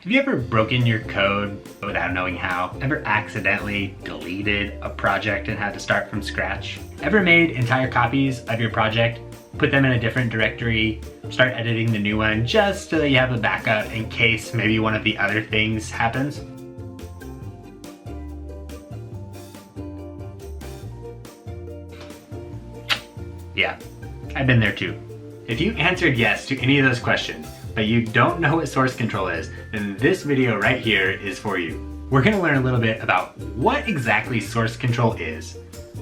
Have you ever broken your code without knowing how? Ever accidentally deleted a project and had to start from scratch? Ever made entire copies of your project, put them in a different directory, start editing the new one just so that you have a backup in case maybe one of the other things happens? Yeah, I've been there too. If you answered yes to any of those questions, but you don't know what source control is, then this video right here is for you. We're gonna learn a little bit about what exactly source control is,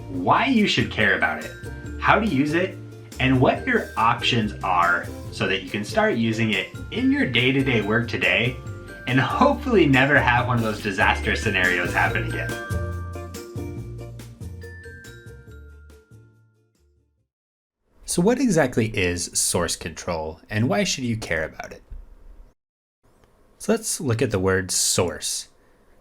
why you should care about it, how to use it, and what your options are so that you can start using it in your day-to-day work today and hopefully never have one of those disaster scenarios happen again. So what exactly is source control and why should you care about it? So let's look at the word source.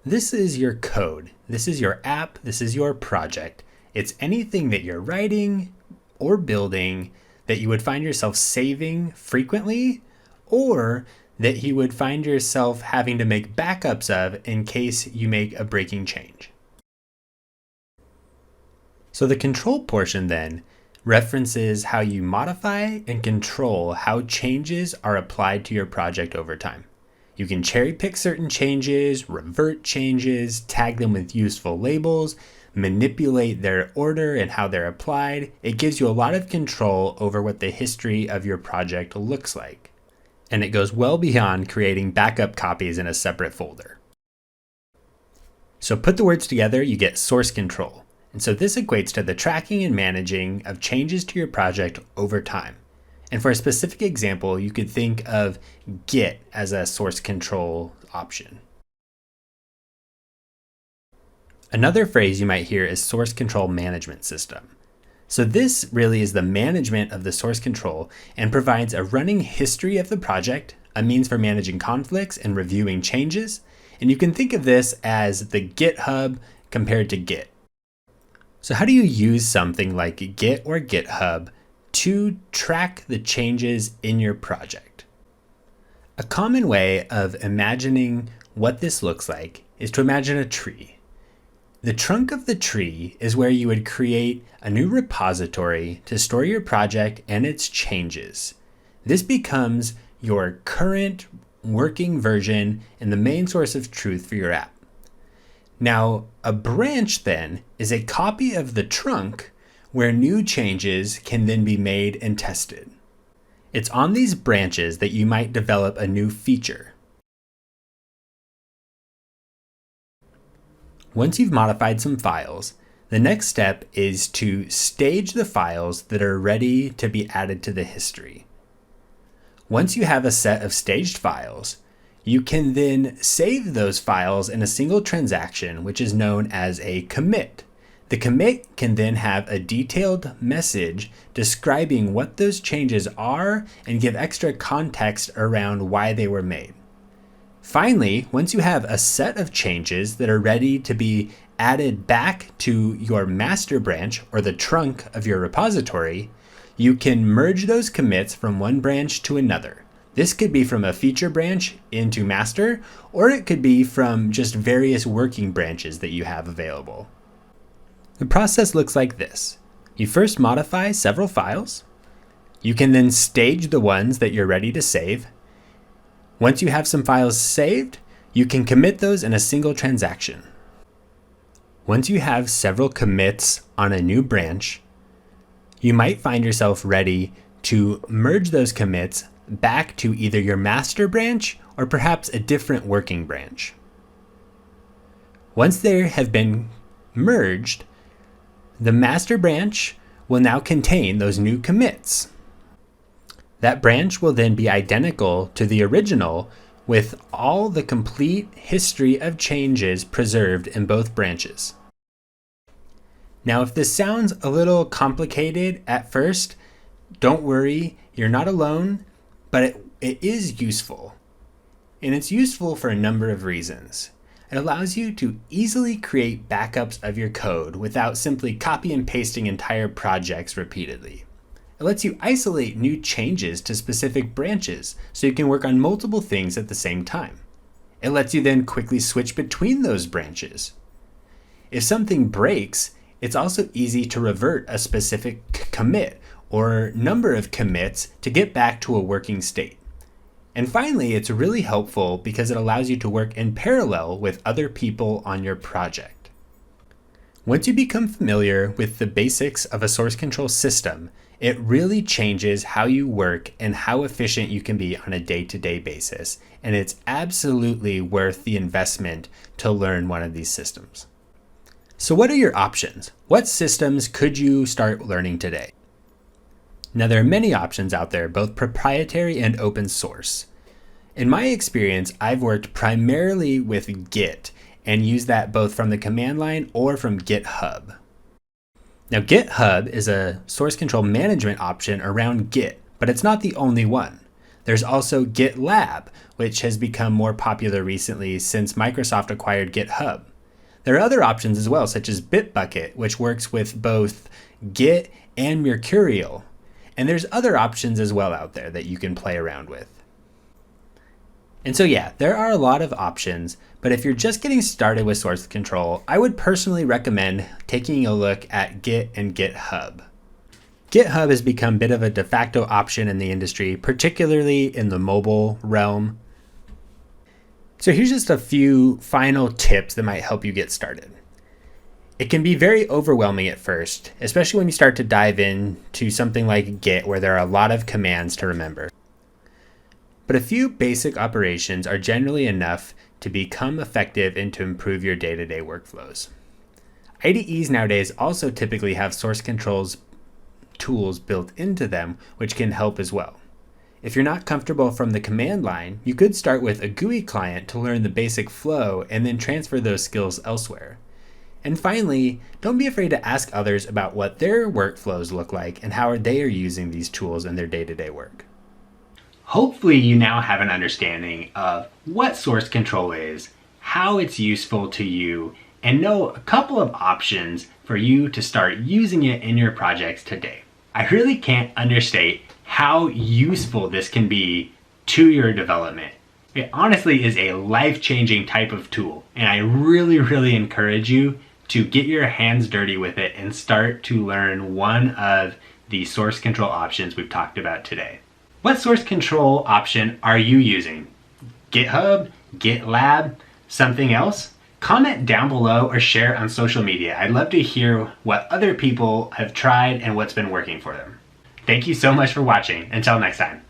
This is your code. This is your app. This is your project. It's anything that you're writing or building that you would find yourself saving frequently, or that you would find yourself having to make backups of in case you make a breaking change. So the control portion then references how you modify and control how changes are applied to your project over time. You can cherry pick certain changes, revert changes, tag them with useful labels, manipulate their order and how they're applied. It gives you a lot of control over what the history of your project looks like. And it goes well beyond creating backup copies in a separate folder. So put the words together, you get source control. And so this equates to the tracking and managing of changes to your project over time. And for a specific example, you could think of Git as a source control option. Another phrase you might hear is source control management system. So this really is the management of the source control and provides a running history of the project, a means for managing conflicts and reviewing changes. And you can think of this as the GitHub compared to Git. So how do you use something like Git or GitHub to track the changes in your project? A common way of imagining what this looks like is to imagine a tree. The trunk of the tree is where you would create a new repository to store your project and its changes. This becomes your current working version and the main source of truth for your app. Now, a branch then is a copy of the trunk where new changes can then be made and tested. It's on these branches that you might develop a new feature. Once you've modified some files, the next step is to stage the files that are ready to be added to the history. Once you have a set of staged files, you can then save those files in a single transaction, which is known as a commit. The commit can then have a detailed message describing what those changes are and give extra context around why they were made. Finally, once you have a set of changes that are ready to be added back to your master branch or the trunk of your repository, you can merge those commits from one branch to another. This could be from a feature branch into master, or it could be from just various working branches that you have available. The process looks like this. You first modify several files. You can then stage the ones that you're ready to save. Once you have some files saved, you can commit those in a single transaction. Once you have several commits on a new branch, you might find yourself ready to merge those commits back to either your master branch or perhaps a different working branch. Once they have been merged, the master branch will now contain those new commits. That branch will then be identical to the original with all the complete history of changes preserved in both branches. Now, if this sounds a little complicated at first, don't worry, you're not alone. But it is useful, and it's useful for a number of reasons. It allows you to easily create backups of your code without simply copy and pasting entire projects repeatedly. It lets you isolate new changes to specific branches so you can work on multiple things at the same time. It lets you then quickly switch between those branches. If something breaks, it's also easy to revert a specific commit or number of commits to get back to a working state. And finally, it's really helpful because it allows you to work in parallel with other people on your project. Once you become familiar with the basics of a source control system, it really changes how you work and how efficient you can be on a day-to-day basis, and it's absolutely worth the investment to learn one of these systems. So what are your options? What systems could you start learning today? Now, there are many options out there, both proprietary and open source. In my experience, I've worked primarily with Git and used that both from the command line or from GitHub. Now, GitHub is a source control management option around Git, but it's not the only one. There's also GitLab, which has become more popular recently since Microsoft acquired GitHub. There are other options as well, such as Bitbucket, which works with both Git and Mercurial. And there's other options as well out there that you can play around with. And so yeah, there are a lot of options, but if you're just getting started with source control, I would personally recommend taking a look at Git and GitHub. GitHub has become a bit of a de facto option in the industry, particularly in the mobile realm. So here's just a few final tips that might help you get started. It can be very overwhelming at first, especially when you start to dive into something like Git, where there are a lot of commands to remember. But a few basic operations are generally enough to become effective and to improve your day-to-day workflows. IDEs nowadays also typically have source controls tools built into them, which can help as well. If you're not comfortable from the command line, you could start with a GUI client to learn the basic flow and then transfer those skills elsewhere. And finally, don't be afraid to ask others about what their workflows look like and how they are using these tools in their day-to-day work. Hopefully you now have an understanding of what source control is, how it's useful to you, and know a couple of options for you to start using it in your projects today. I really can't understate how useful this can be to your development. It honestly is a life-changing type of tool, and I really encourage you to get your hands dirty with it and start to learn one of the source control options we've talked about today. What source control option are you using? GitHub, GitLab, something else? Comment down below or share on social media. I'd love to hear what other people have tried and what's been working for them. Thank you so much for watching. Until next time.